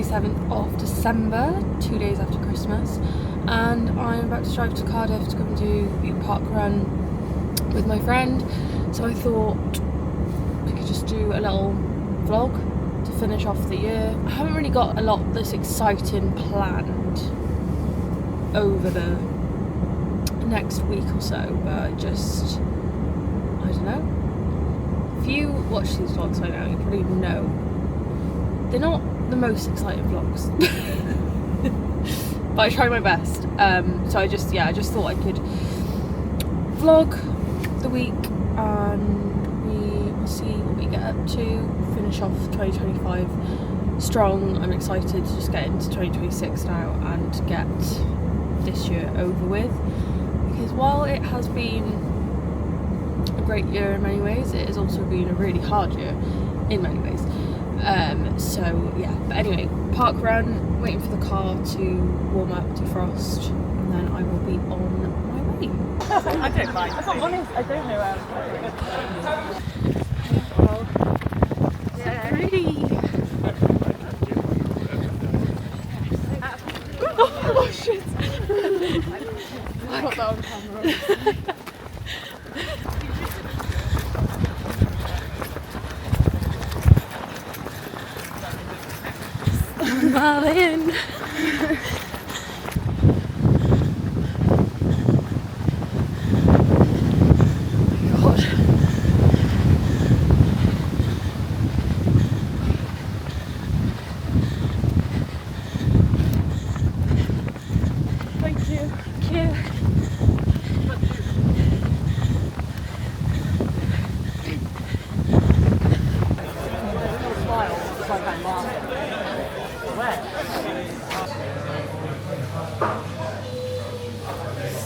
27th of December, 2 days after Christmas, and I'm about to drive to Cardiff to go and do the Parkrun with my friend. So I thought we could just do a little vlog to finish off the year. I haven't really got a lot that's exciting planned over the next week or so, but just, I don't know. If you watch these vlogs by now, you probably know they're not the most exciting vlogs. But I try my best. So I just thought I could vlog the week and we will see what we get up to, finish off 2025 strong. I'm excited to just get into 2026 now and get this year over with, because while it has been a great year in many ways, it has also been a really hard year in many ways. So yeah, but anyway, Parkrun, waiting for the car to warm up, defrost, and then I will be on my way. I don't mind. If I'm honest, I don't know where I'm going. So pretty. Oh shit! I got that on camera. Marlin. God. Thank you. Thank you.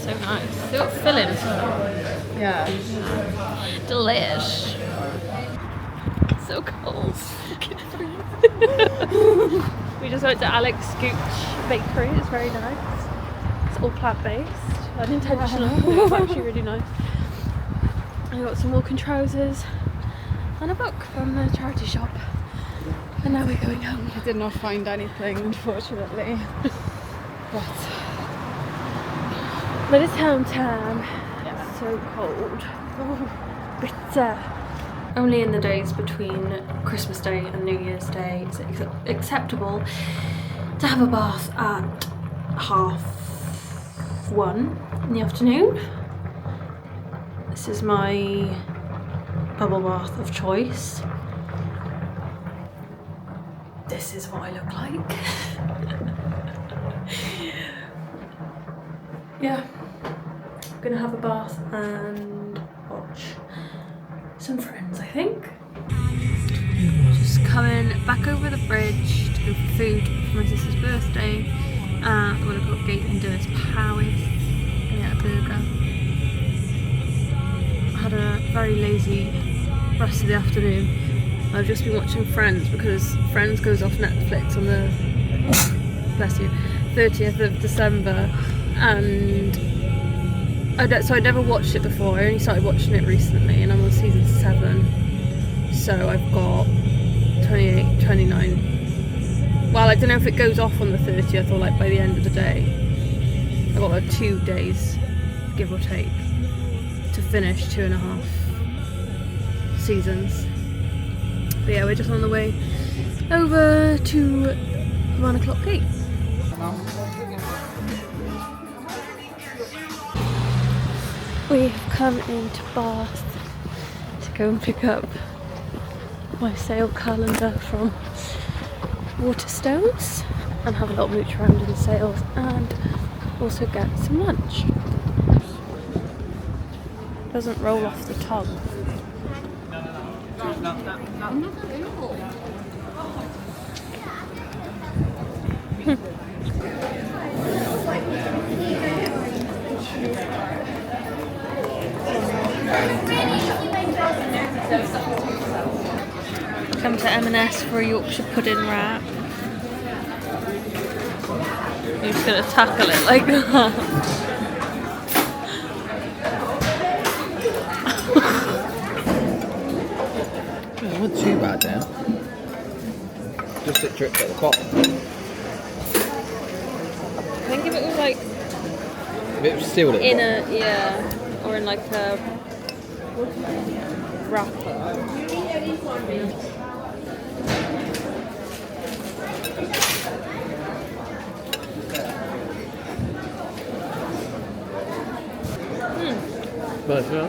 So nice. They look filling as well. Yeah. Delish. So cold. We just went to Alex Scooch Bakery. It's very nice. It's all plant-based, unintentional. It's actually really nice. I got some walking trousers and a book from the charity shop. And now we're going home. I did not find anything, unfortunately. But it's home time. Yeah. It's so cold. Bitter. Only in the days between Christmas Day and New Year's Day is it acceptable to have a bath at 1:30 in the afternoon. This is my bubble bath of choice. This is what I look like. Yeah, I'm gonna have a bath and watch some Friends, I think. Just coming back over the bridge to go for food for my sister's birthday at the 1 o'clock gate in Durst Powys. Gonna get a burger. I had a very lazy rest of the afternoon. I've just been watching Friends because Friends goes off Netflix on the 30th of December, and so I never watched it before. I only started watching it recently and I'm on season 7, so I've got 28, 29. Well, I don't know if it goes off on the 30th or like by the end of the day. I've got 2 days, give or take, to finish 2.5 seasons. But yeah, we're just on the way over to the 1 o'clock gate. We've come into Bath to go and pick up my sale calendar from Waterstones and have a little mooch around in the sales and also get some lunch. Doesn't roll off the tongue. Come to M&S for a Yorkshire pudding wrap. You're just going to tackle it like that. It wasn't too bad there. Just it dripped at the bottom. Bit sealed it. in a or in like a wrapper. Nice, yeah.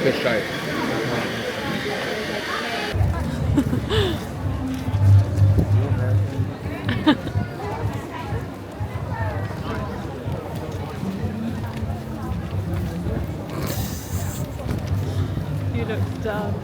Good shape. You look dumb.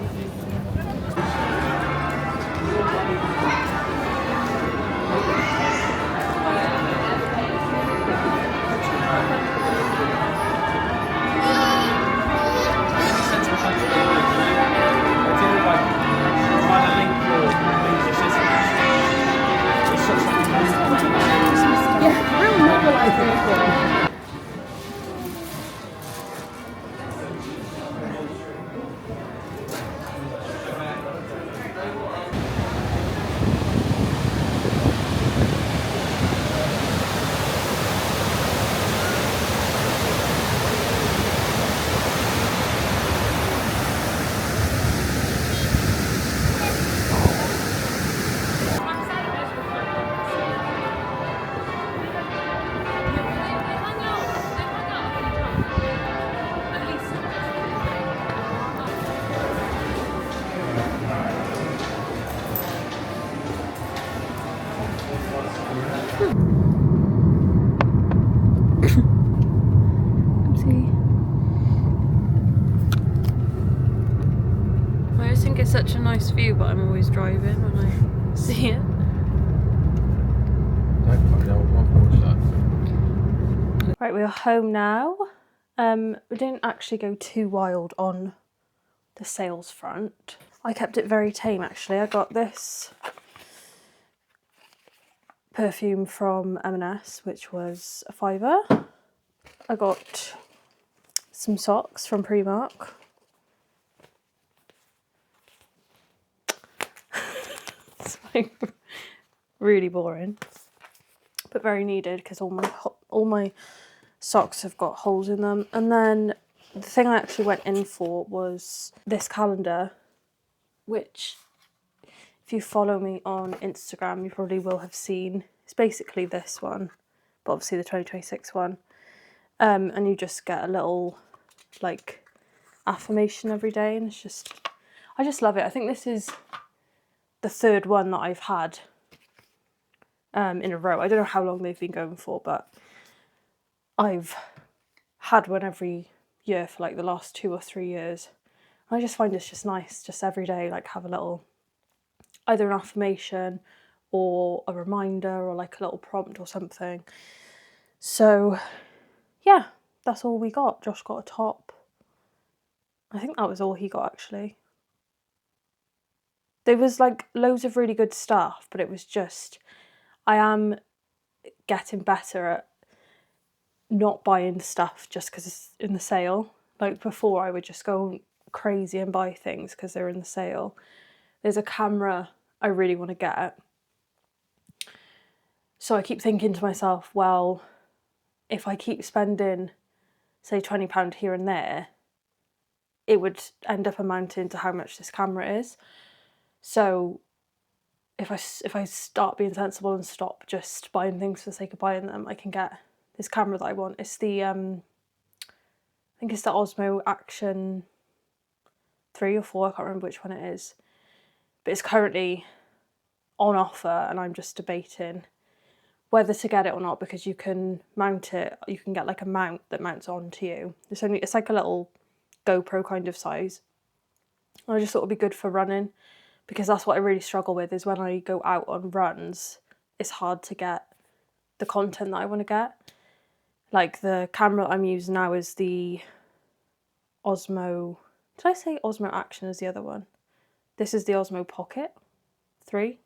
I just think it's such a nice view, but I'm always driving when I see it. Right, we are home now. We didn't actually go too wild on the sales front. I kept it very tame actually. I got this perfume from M&S, which was a £5. I got some socks from Primark. It's like really boring, but very needed because all my socks have got holes in them. And then the thing I actually went in for was this calendar, which if you follow me on Instagram, you probably will have seen. It's basically this one, but obviously the 2026 one. And you just get a little like affirmation every day, and I just love it. I think this is the third one that I've had in a row. I don't know how long they've been going for, but I've had one every year for like the last 2 or 3 years. I just find it's just nice, just every day, like have a little, either an affirmation or a reminder or like a little prompt or something. So yeah, that's all we got. Josh got a top. I think that was all he got actually. There was like loads of really good stuff, but it was just, I am getting better at not buying stuff just because it's in the sale. Like before I would just go crazy and buy things because they're in the sale. There's a camera I really want to get. So I keep thinking to myself, well, if I keep spending, say, £20 here and there, it would end up amounting to how much this camera is. So if I start being sensible and stop just buying things for the sake of buying them, I can get this camera that I want. It's the I think it's the Osmo Action 3 or 4, I can't remember which one it is. But it's currently on offer and I'm just debating whether to get it or not, because you can mount it, you can get like a mount that mounts onto you. It's like a little GoPro kind of size. And I just thought it would be good for running, because that's what I really struggle with, is when I go out on runs, it's hard to get the content that I want to get. Like the camera I'm using now is the Osmo, did I say Osmo Action is the other one? This is the Osmo Pocket 3.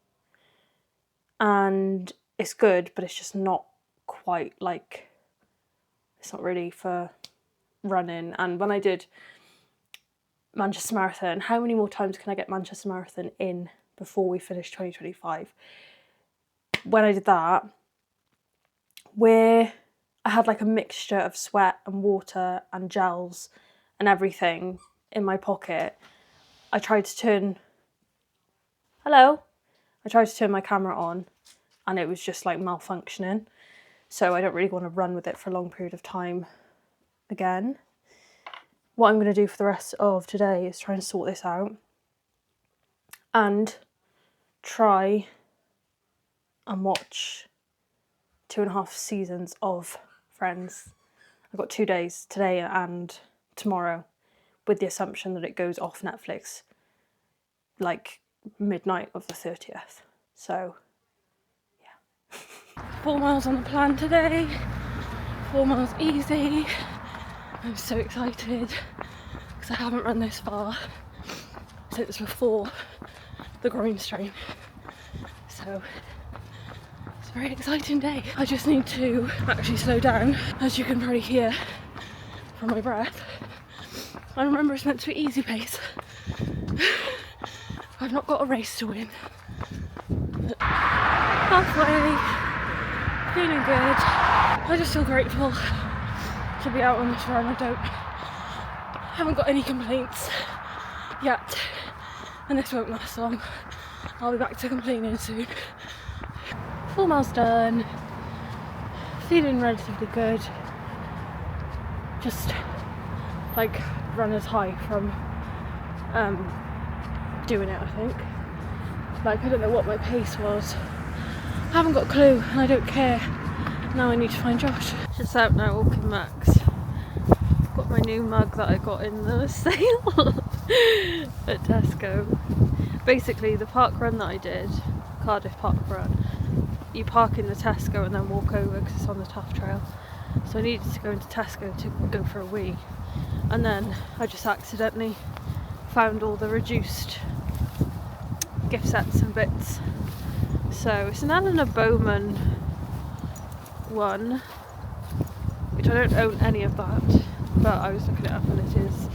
And it's good, but it's just not quite like, it's not really for running. And when I did Manchester Marathon, how many more times can I get Manchester Marathon in before we finish 2025. When I did that, where I had like a mixture of sweat and water and gels and everything in my pocket, I tried to turn my camera on and it was just like malfunctioning. So I don't really want to run with it for a long period of time again. What I'm going to do for the rest of today is try and sort this out and try and watch 2.5 seasons of Friends. I've got 2 days, today and tomorrow, with the assumption that it goes off Netflix like midnight of the 30th. So, yeah. 4 miles on the plan today, 4 miles easy. I'm so excited because I haven't run this far since before the groin strain. So, it's a very exciting day. I just need to actually slow down, as you can probably hear from my breath. I remember it's meant to be easy pace. I've not got a race to win. Halfway, feeling good. I just feel grateful to be out on this run. Haven't got any complaints yet, and this won't last long. I'll be back to complaining soon. 4 miles done, feeling relatively good. Just like runner's high from doing it, I think. Like, I don't know what my pace was. I haven't got a clue and I don't care. Now I need to find Josh. Just out now walking Max. Got my new mug that I got in the sale at Tesco. Basically the park run that I did, Cardiff Park Run, you park in the Tesco and then walk over because it's on the Taff Trail. So I needed to go into Tesco to go for a wee. And then I just accidentally found all the reduced gift sets and bits. So it's an Eleanor Bowman one, which I don't own any of that, but I was looking it up and it is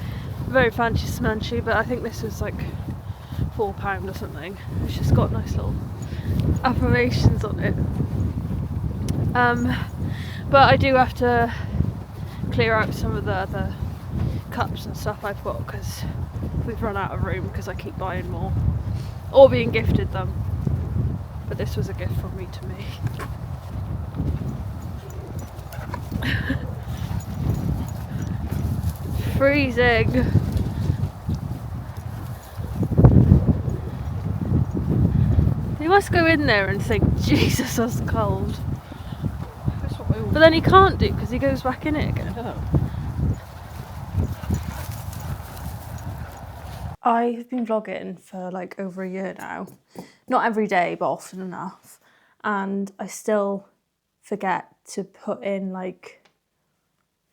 very fancy smanchy, but I think this was like £4 or something. It's just got nice little affirmations on it. But I do have to clear out some of the other cups and stuff I've got because we've run out of room because I keep buying more or being gifted them. But this was a gift from me to me. Freezing. You must go in there and think, Jesus, that's cold. But then he can't do because he goes back in it again. I've been vlogging for like over a year now. Not every day, but often enough. And I still forget to put in like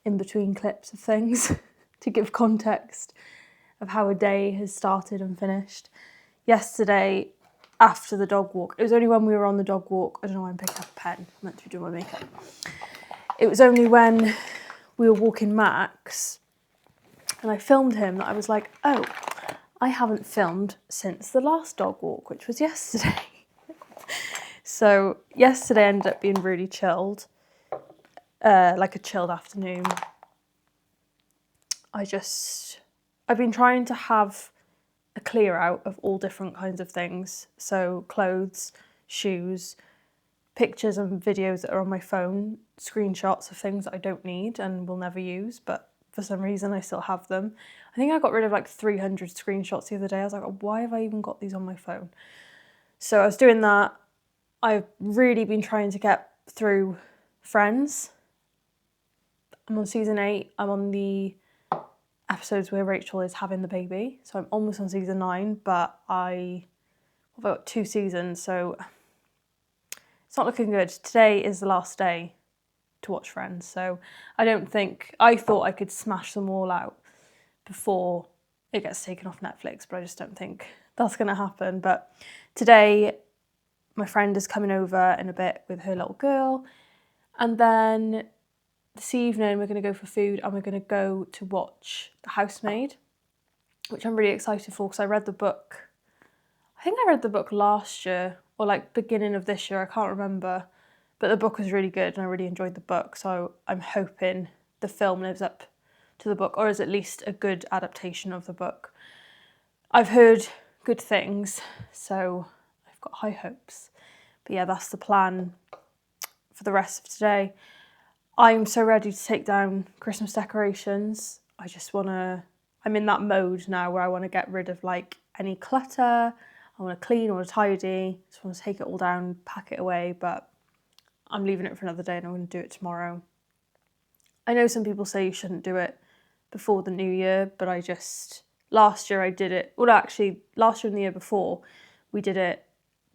in between clips of things to give context of how a day has started and finished. Yesterday, after the dog walk, it was only when we were on the dog walk, I don't know why I'm picking up a pen, I'm meant to be doing my makeup. It was only when we were walking Max and I filmed him that I was like, oh, I haven't filmed since the last dog walk, which was yesterday. So yesterday ended up being really chilled, like a chilled afternoon. I've been trying to have a clear out of all different kinds of things. So clothes, shoes, pictures and videos that are on my phone, screenshots of things that I don't need and will never use, but for some reason I still have them. I think I got rid of like 300 screenshots the other day. I was like, why have I even got these on my phone? So I was doing that. I've really been trying to get through Friends. I'm on season 8. I'm on the episodes where Rachel is having the baby. So I'm almost on season 9, but I've got 2 seasons, so it's not looking good. Today is the last day to watch Friends, so I thought I could smash them all out before it gets taken off Netflix, but I just don't think that's going to happen. But today, my friend is coming over in a bit with her little girl, and then this evening we're going to go for food and we're going to go to watch The Housemaid, which I'm really excited for because I read the book, I think I read the book last year or like beginning of this year, I can't remember. But the book was really good and I really enjoyed the book. So I'm hoping the film lives up to the book, or is at least a good adaptation of the book. I've heard good things, so I've got high hopes. But yeah, that's the plan for the rest of today. I'm so ready to take down Christmas decorations. I'm in that mode now where I want to get rid of like any clutter. I want to clean, I want to tidy. Just want to take it all down, pack it away, but I'm leaving it for another day and I'm going to do it tomorrow. I know some people say you shouldn't do it before the new year, but last year I did it, well actually last year and the year before, we did it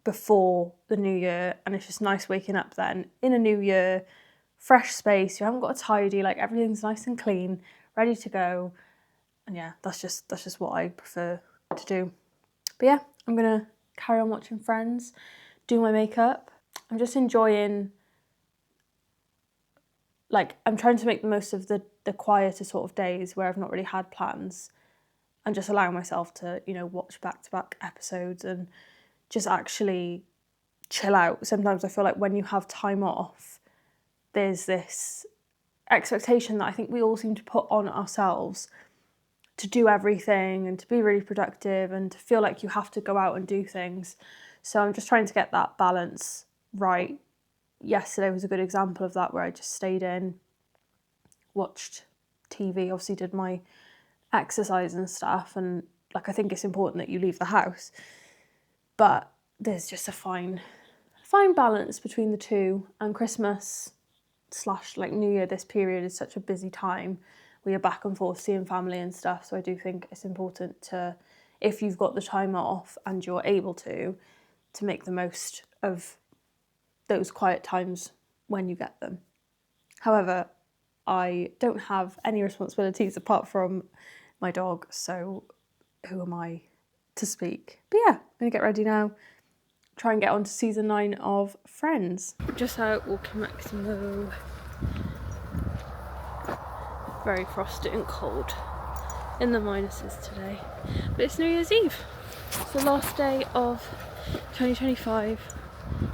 before the new year, and it's just nice waking up then in a new year, fresh space, you haven't got to tidy, like everything's nice and clean, ready to go. And yeah, that's just what I prefer to do. But yeah, I'm gonna carry on watching Friends, do my makeup. I'm just enjoying, like I'm trying to make the most of the quieter sort of days where I've not really had plans, and just allowing myself to, watch back-to-back episodes and just actually chill out. Sometimes I feel like when you have time off, there's this expectation that I think we all seem to put on ourselves to do everything and to be really productive and to feel like you have to go out and do things. So I'm just trying to get that balance right. Yesterday was a good example of that, where I just stayed in, watched TV, obviously did my exercise and stuff, and like I think it's important that you leave the house, but there's just a fine balance between the two. And Christmas / like New Year, this period is such a busy time. We are back and forth seeing family and stuff, so I do think it's important to, if you've got the time off and you're able to make the most of those quiet times when you get them. However, I don't have any responsibilities apart from my dog, so who am I to speak? But yeah, I'm gonna get ready now, try and get on to season 9 of Friends. Just out walking Maximo. Very frosty and cold, in the minuses today, but it's New Year's Eve. It's the last day of 2025.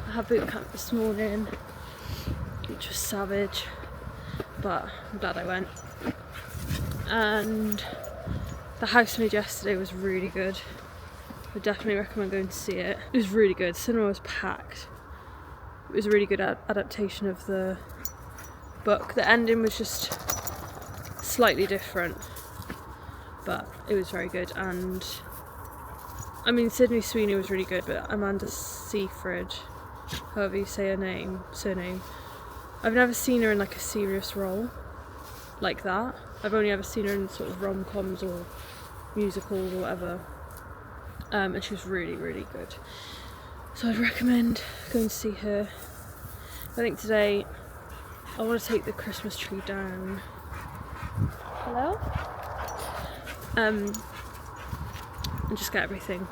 I had boot camp this morning, which was savage, but I'm glad I went. And the housemaid yesterday was really good. I definitely recommend going to see it. It was really good. Cinema was packed. It was a really good adaptation of the book. The ending was just slightly different, but it was very good. And I mean, Sydney Sweeney was really good, but Amanda Seyfried, however you say her surname, I've never seen her in like a serious role like that. I've only ever seen her in sort of rom-coms or musicals or whatever, and she was really, really good. So I'd recommend going to see her. I think today I want to take the Christmas tree down. Hello? And just get everything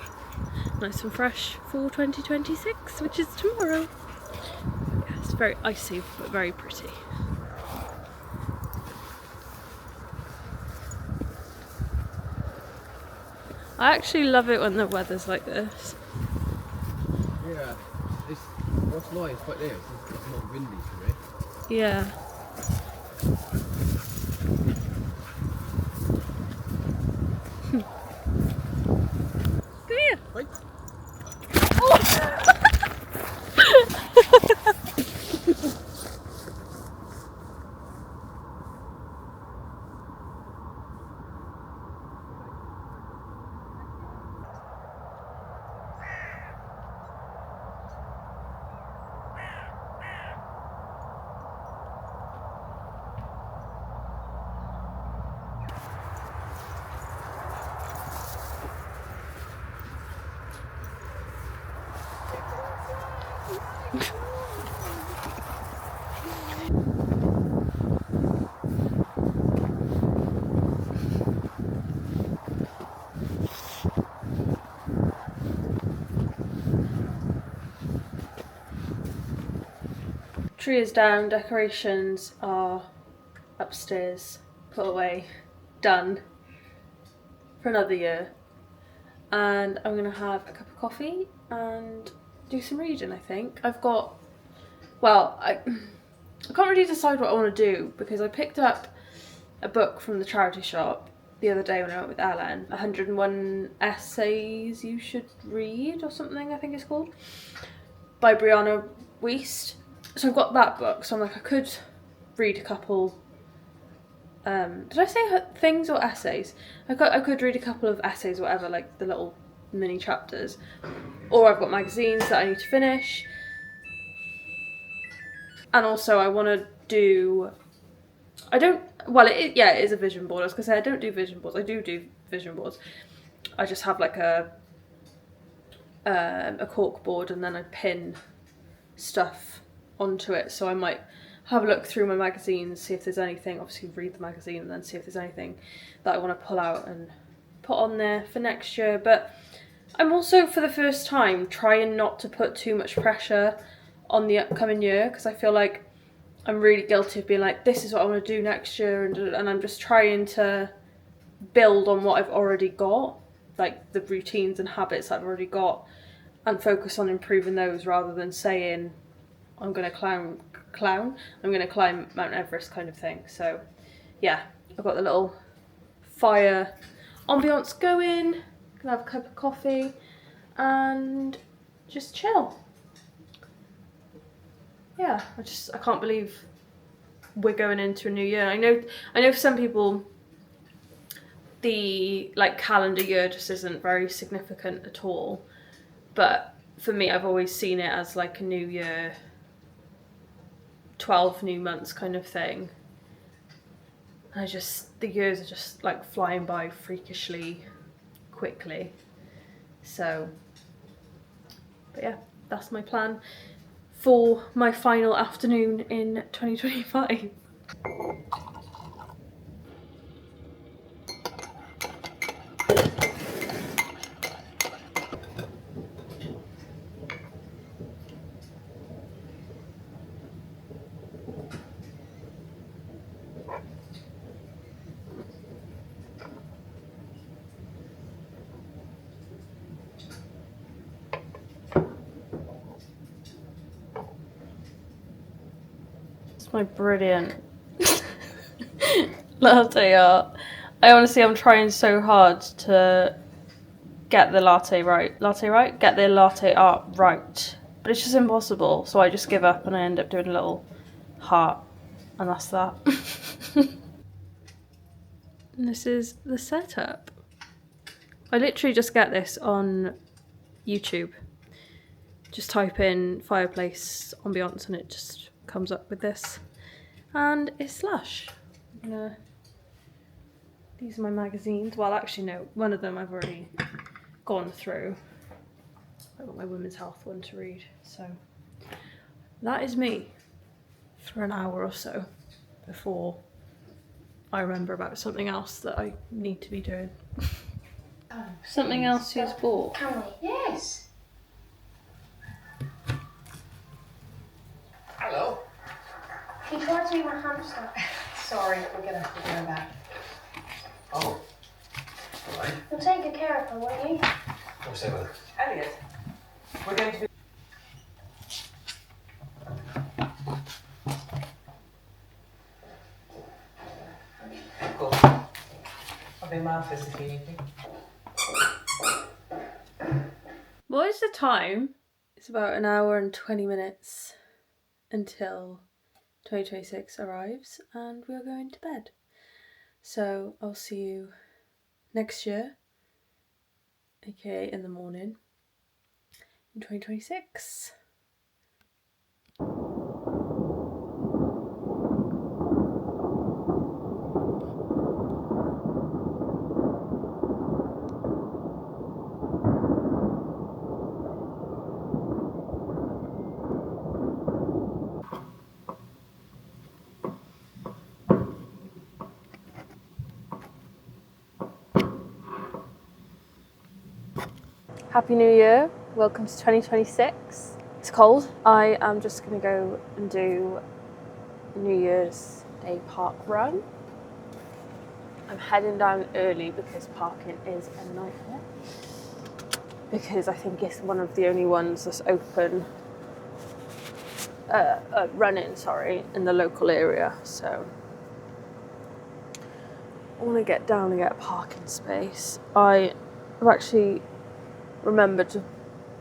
nice and fresh for 2026, which is tomorrow. Yeah, it's very icy but very pretty. I actually love it when the weather's like this. Yeah, what's nice right there, it's not windy today. Yeah. Come here. Right. Tree is down, decorations are upstairs, put away, done for another year. and I'm gonna have a cup of coffee and do some reading. I think I've got, well, I can't really decide what I want to do because I picked up a book from the charity shop the other day when I went with Ellen, 101 Essays You Should Read or something, I think it's called, by Brianna Wiest. So I've got that book, so I'm like, I could read a couple, did I say things or essays? I could read a couple of essays or whatever, like the little mini chapters, or I've got magazines that I need to finish. And also I want to do, it is a vision board. I was going to say I don't do vision boards. I do vision boards. I just have like a cork board and then I pin stuff onto it. So I might have a look through my magazines, see if there's anything, obviously read the magazine and then see if there's anything that I want to pull out and put on there for next year. But I'm also, for the first time, trying not to put too much pressure on the upcoming year, because I feel like I'm really guilty of being like, this is what I want to do next year, and I'm just trying to build on what I've already got, like the routines and habits that I've already got, and focus on improving those rather than saying I'm going to climb Mount Everest kind of thing. So yeah, I've got the little fire ambiance going, gonna have a cup of coffee and just chill. Yeah, I can't believe we're going into a new year. I know for some people the like calendar year just isn't very significant at all, but for me I've always seen it as like a new year, 12 new months kind of thing. And the years are just like flying by freakishly quickly. So, but yeah, that's my plan for my final afternoon in 2025. It's my brilliant latte art. I'm trying so hard to get the latte right, get the latte art right, but it's just impossible. So I just give up and I end up doing a little heart, and that's that. And this is the setup. I literally just get this on YouTube. Just type in fireplace ambiance and it just comes up with this. And it's lush. These are my magazines. Well, actually no, one of them I've already gone through. I've got my women's health one to read. So that is me for an hour or so before I remember about something else that I need to be doing. Something else she's bought. Can we? Yes. Hello. He tried to be my hamster. Sorry, we're gonna have to go back. Oh. Alright. You'll take good care of her, won't you? Come stay with her. Elliot, we're going to be... Cool. I'll be mad if you need me. What is the time? It's about an hour and 20 minutes until 2026 arrives and we are going to bed. So I'll see you next year, aka in the morning, in 2026. Happy New Year, welcome to 2026. It's cold. I am just gonna go and do New Year's Day park run. I'm heading down early because parking is a nightmare. because I think it's one of the only ones that's open, running, sorry, in the local area. So I want to get down and get a parking space. I have actually remembered to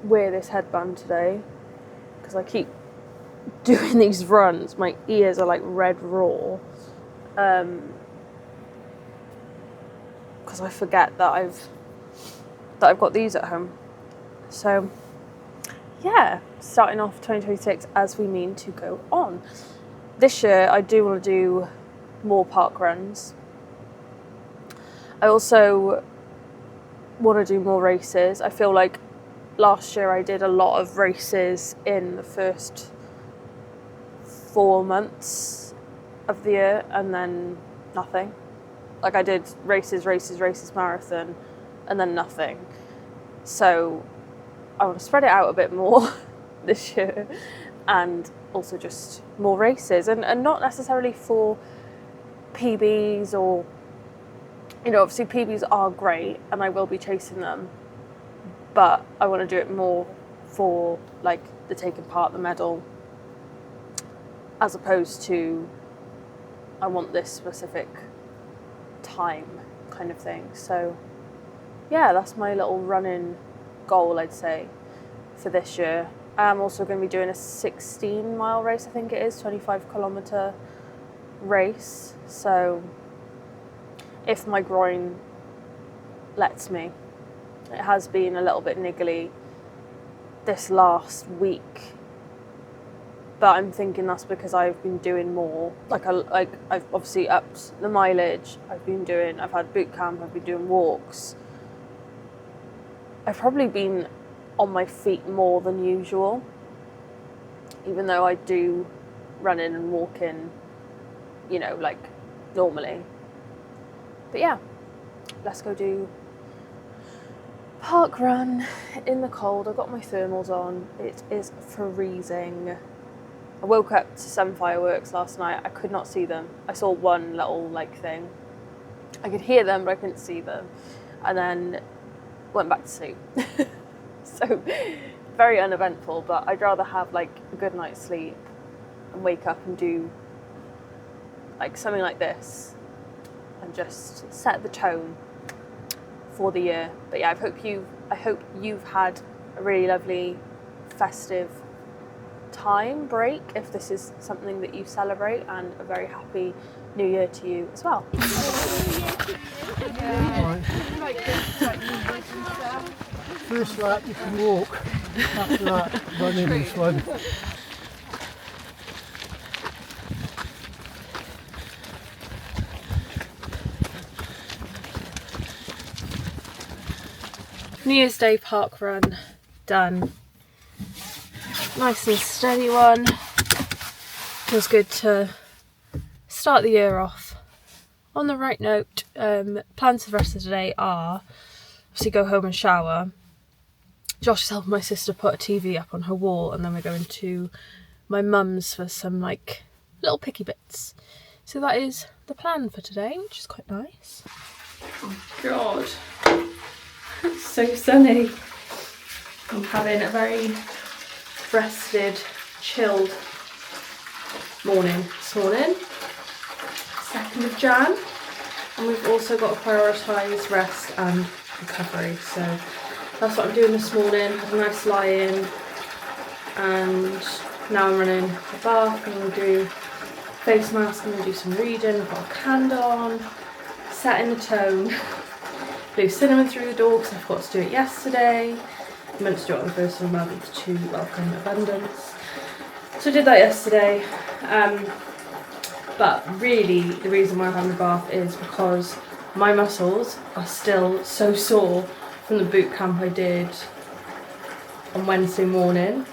wear this headband today because I keep doing these runs. My ears are like red raw because I forget that I've got these at home. So yeah, starting off 2026 as we mean to go on. This year I do want to do more park runs. I also want to do more races. I feel like last year I did a lot of races in the first 4 months of the year and then nothing. Like I did races, marathon, and then nothing. So I want to spread it out a bit more this year and also just more races and not necessarily for PBs or, you know, obviously PBs are great and I will be chasing them, but I want to do it more for like the taking part, the medal, as opposed to I want this specific time kind of thing. So yeah, that's my little running goal, I'd say, for this year. I'm also going to be doing a 16-mile race, I think it is, 25-kilometre race. So if my groin lets me. It has been a little bit niggly this last week, but I'm thinking that's because I've been doing more. I've obviously upped the mileage. I've had boot camp. I've been doing walks. I've probably been on my feet more than usual, even though I do run in and walk in, you know, like normally. But yeah, let's go do park run in the cold. I've got my thermals on. It is freezing. I woke up to some fireworks last night. I could not see them. I saw one little thing. I could hear them, but I couldn't see them. And then went back to sleep. So very uneventful, but I'd rather have a good night's sleep and wake up and do something like this and just set the tone for the year. But yeah, I hope you've had a really lovely festive break, if this is something that you celebrate, and a very happy New Year to you as well. First lap you can walk, after that running is fun. New Year's Day park run done. Nice and steady one. Feels good to start the year off on the right note. Plans for the rest of the day are obviously go home and shower. Josh is helping my sister put a TV up on her wall, and then we're going to my mum's for some little picky bits. So that is the plan for today, which is quite nice. Oh God, it's so sunny. I'm having a very rested, chilled morning this morning, 2nd of Jan, and we've also got to prioritise rest and recovery, so that's what I'm doing this morning. Had a nice lie in, and now I'm running a bath. I'm going to do face mask, I'm going to do some reading, I've got a candle on, setting the tone, blew cinnamon through the door because I forgot to do it yesterday. I meant to do it on the 1st of the month to welcome abundance. So I did that yesterday, but really the reason why I'm having a bath is because my muscles are still so sore from the boot camp I did on Wednesday morning.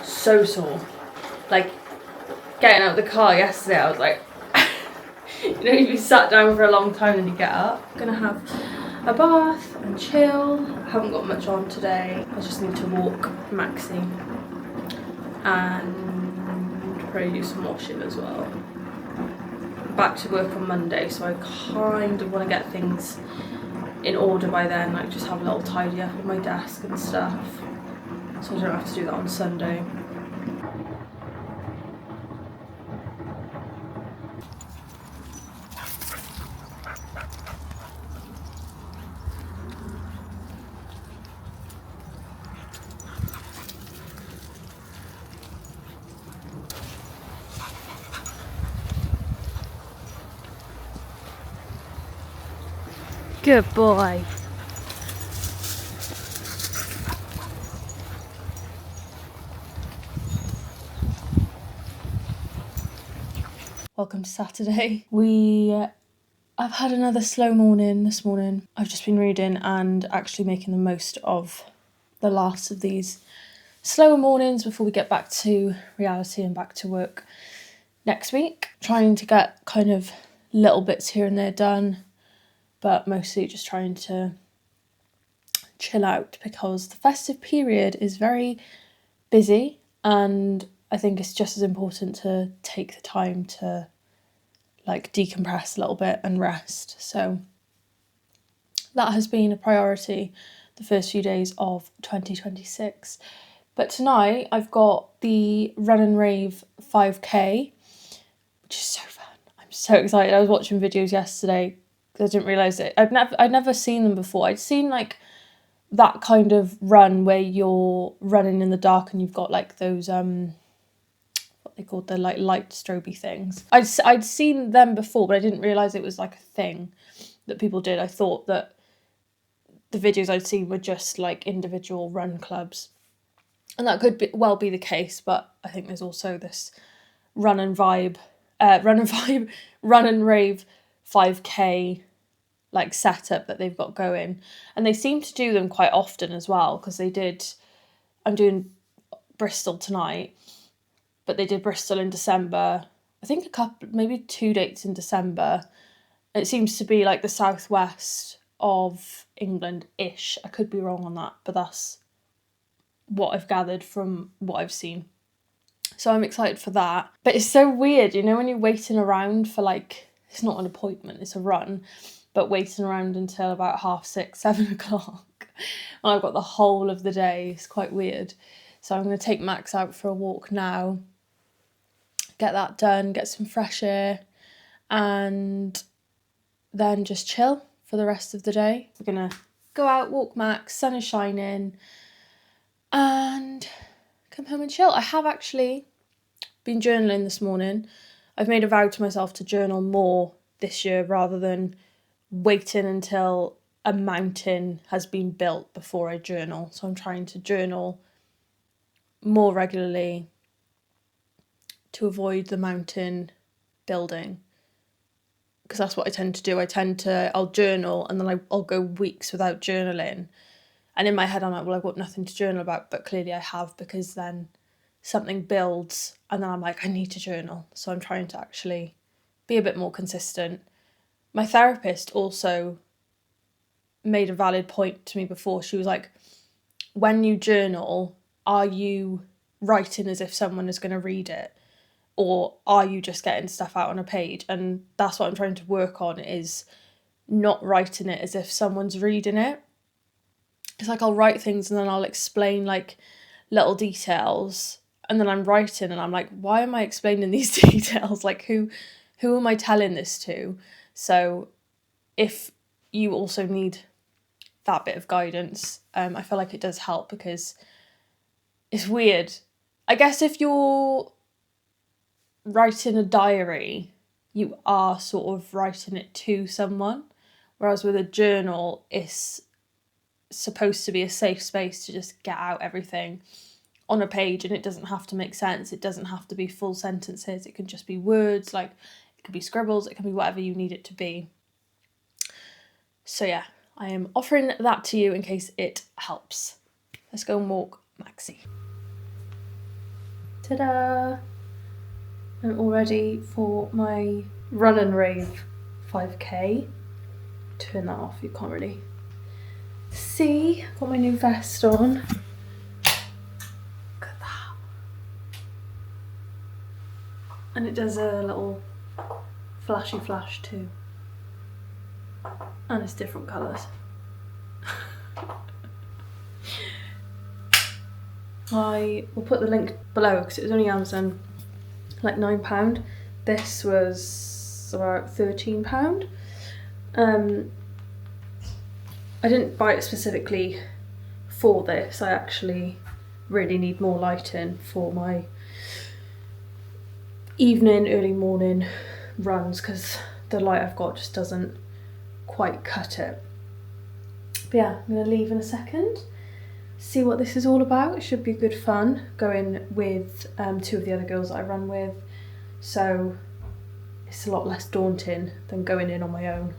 So sore. Getting out of the car yesterday, I was like, you know, you sat down for a long time and you get up. I'm gonna have a bath and chill. I haven't got much on today. I just need to walk Maxi and probably do some washing as well. Back to work on Monday, so I kind of want to get things in order by then, like just have a little tidy up of my desk and stuff, so I don't have to do that on Sunday. Good boy. Welcome to Saturday. I've had another slow morning this morning. I've just been reading and actually making the most of the last of these slower mornings before we get back to reality and back to work next week. Trying to get kind of little bits here and there done, but mostly just trying to chill out because the festive period is very busy, and I think it's just as important to take the time to like decompress a little bit and rest. So that has been a priority the first few days of 2026. But tonight I've got the Run and Rave 5k, which is so fun. I'm so excited. I was watching videos yesterday because I didn't realise it. I'd never seen them before. I'd seen like that kind of run where you're running in the dark and you've got like those what they called, the like light stroby things. I'd seen them before, but I didn't realise it was like a thing that people did. I thought that the videos I'd seen were just like individual run clubs, and that could well be the case, but I think there's also this run and rave 5k like setup that they've got going, and they seem to do them quite often as well, because I'm doing Bristol tonight, but they did Bristol in December, I think maybe 2 dates in December. It seems to be like the southwest of England-ish. I could be wrong on that, but that's what I've gathered from what I've seen. So I'm excited for that. But it's so weird, you know, when you're waiting around for like, it's not an appointment, it's a run, but waiting around until about 6:30, 7 o'clock. And I've got the whole of the day. It's quite weird. So I'm going to take Max out for a walk now, get that done, get some fresh air, and then just chill for the rest of the day. We're going to go out, walk Max, sun is shining, and come home and chill. I have actually been journaling this morning. I've made a vow to myself to journal more this year rather than waiting until a mountain has been built before I journal. So I'm trying to journal more regularly to avoid the mountain building, because that's what I tend to do. I'll journal and then I'll go weeks without journaling, and in my head I'm like, well, I've got nothing to journal about, but clearly I have, because then something builds and then I'm like, I need to journal. So I'm trying to actually be a bit more consistent. My therapist also made a valid point to me before. She was like, when you journal, are you writing as if someone is going to read it, or are you just getting stuff out on a page? And that's what I'm trying to work on, is not writing it as if someone's reading it. It's like I'll write things and then I'll explain like little details, and then I'm writing and I'm like, why am I explaining these details? Like who am I telling this to? So if you also need that bit of guidance, I feel like it does help, because it's weird. I guess if you're writing a diary, you are sort of writing it to someone, whereas with a journal, it's supposed to be a safe space to just get out everything on a page, and it doesn't have to make sense. It doesn't have to be full sentences. It can just be words, like it could be scribbles, it can be whatever you need it to be. So yeah, I am offering that to you in case it helps. Let's go and walk Maxie. Ta-da! I'm all ready for my Run and Rave 5k. Turn that off, you can't really see. Got my new vest on. Look at that. And it does a little flashy flash too. And it's different colours. I will put the link below because it was only Amazon, like £9. This was about £13. I didn't buy it specifically for this. I actually really need more lighting for my evening, early morning runs because the light I've got just doesn't quite cut it. But yeah, I'm gonna leave in a second, see what this is all about. It should be good fun going with 2 of the other girls that I run with, so it's a lot less daunting than going in on my own.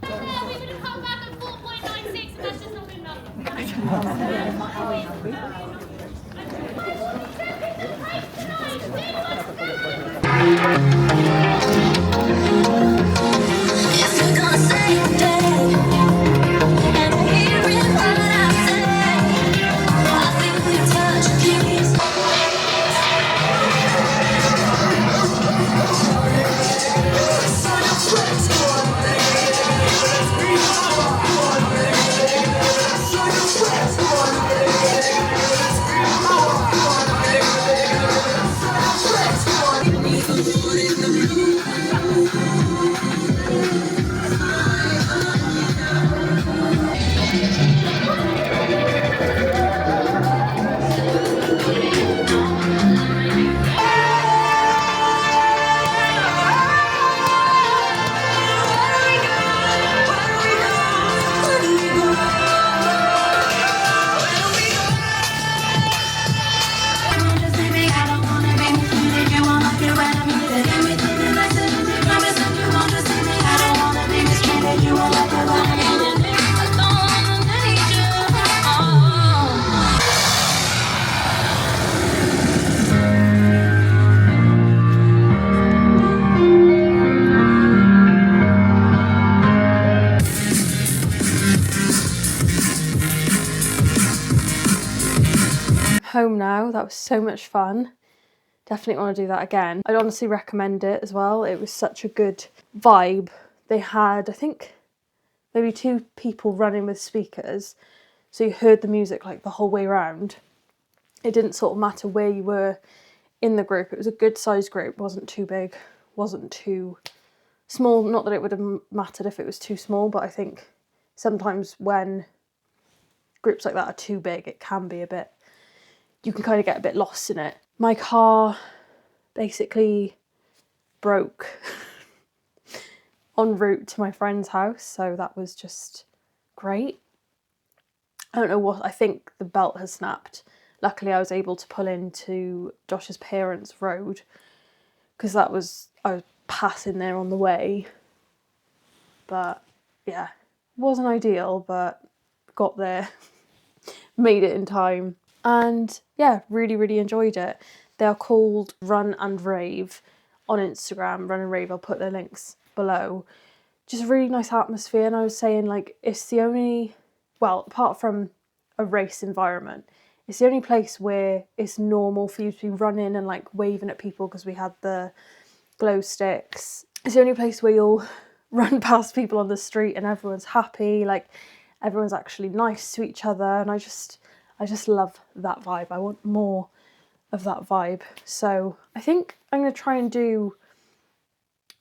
Home now. That was so much fun. Definitely want to do that again. I'd honestly recommend it as well. It was such a good vibe. They had, I think, maybe 2 people running with speakers, so you heard the music like the whole way around. It didn't sort of matter where you were in the group. It was a good sized group. Wasn't too big, wasn't too small. Not that it would have mattered if it was too small, but I think sometimes when groups like that are too big, it can be a bit, you can kind of get a bit lost in it. My car basically broke en route to my friend's house, so that was just great. I don't know what, I think the belt has snapped. Luckily I was able to pull into Josh's parents' road because I was passing there on the way. But yeah, wasn't ideal, but got there, made it in time. And yeah, really enjoyed it. They are called Run and Rave on Instagram, Run and Rave. I'll put their links below. Just a really nice atmosphere. And I was saying, like, it's the only, well, apart from a race environment, it's the only place where it's normal for you to be running and like waving at people because we had the glow sticks. It's the only place where you'll run past people on the street and everyone's happy, like everyone's actually nice to each other, and I just love that vibe. I want more of that vibe. So I think I'm going to try and do,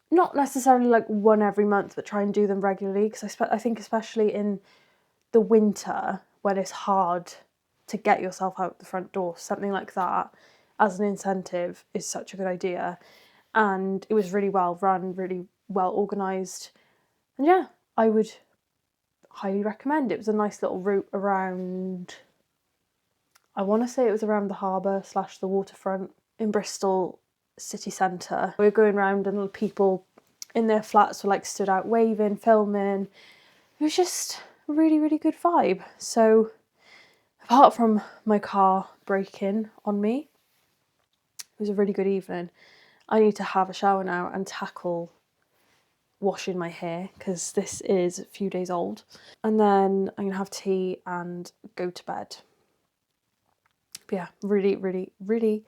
not necessarily like one every month, but try and do them regularly, because I think especially in the winter when it's hard to get yourself out the front door, something like that as an incentive is such a good idea. And it was really well run, really well organised, and yeah, I would highly recommend. It was a nice little route around, I want to say it was around the harbour / the waterfront in Bristol city centre. We were going around and people in their flats were like stood out waving, filming. It was just a really good vibe. So apart from my car breaking on me, it was a really good evening. I need to have a shower now and tackle washing my hair because this is a few days old. And then I'm going to have tea and go to bed. But yeah, really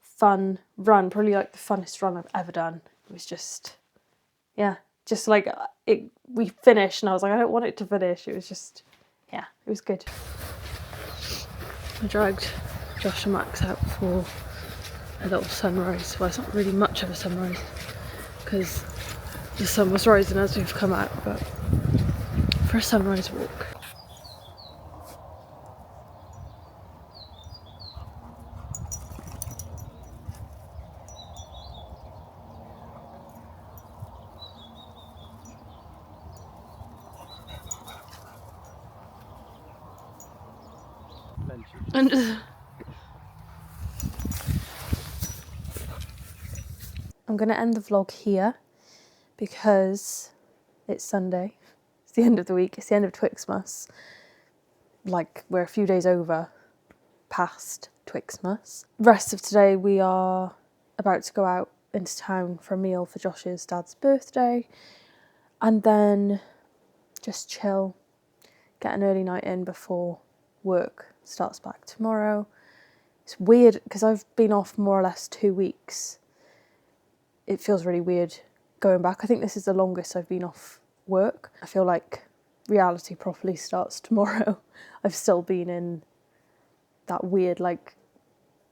fun run. Probably like the funnest run I've ever done. It was just, yeah, just like we finished and I was like, I don't want it to finish. It was just, yeah, it was good. I dragged Josh and Max out for a little sunrise. Well, it's not really much of a sunrise because the sun was rising as we've come out, but for a sunrise walk. And I'm going to end the vlog here because it's Sunday. It's the end of the week. It's the end of Twixmas. Like, we're a few days over past Twixmas. The rest of today we are about to go out into town for a meal for Josh's dad's birthday and then just chill, get an early night in before work starts back tomorrow. It's weird because I've been off more or less 2 weeks. It feels really weird going back. I think this is the longest I've been off work. I feel like reality properly starts tomorrow. I've still been in that weird like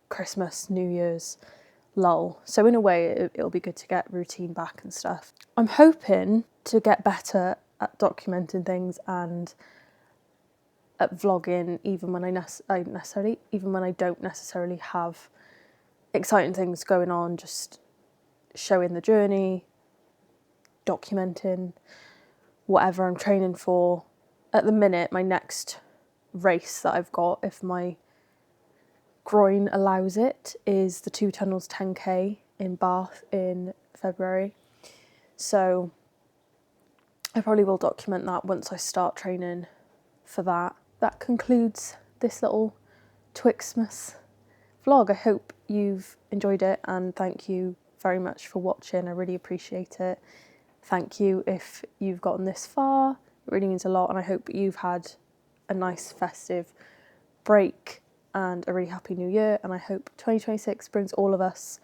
Christmas, New Year's lull. So in a way it'll be good to get routine back and stuff. I'm hoping to get better at documenting things and at vlogging even when I don't necessarily have exciting things going on, just showing the journey, documenting whatever I'm training for. At the minute, my next race that I've got, if my groin allows it, is the 2 Tunnels 10k in Bath in February. So I probably will document that once I start training for that. That concludes this little Twixmas vlog. I hope you've enjoyed it and thank you very much for watching. I really appreciate it. Thank you if you've gotten this far. It really means a lot, and I hope you've had a nice festive break and a really happy new year, and I hope 2026 brings all of us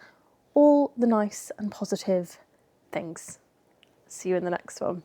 all the nice and positive things. See you in the next one.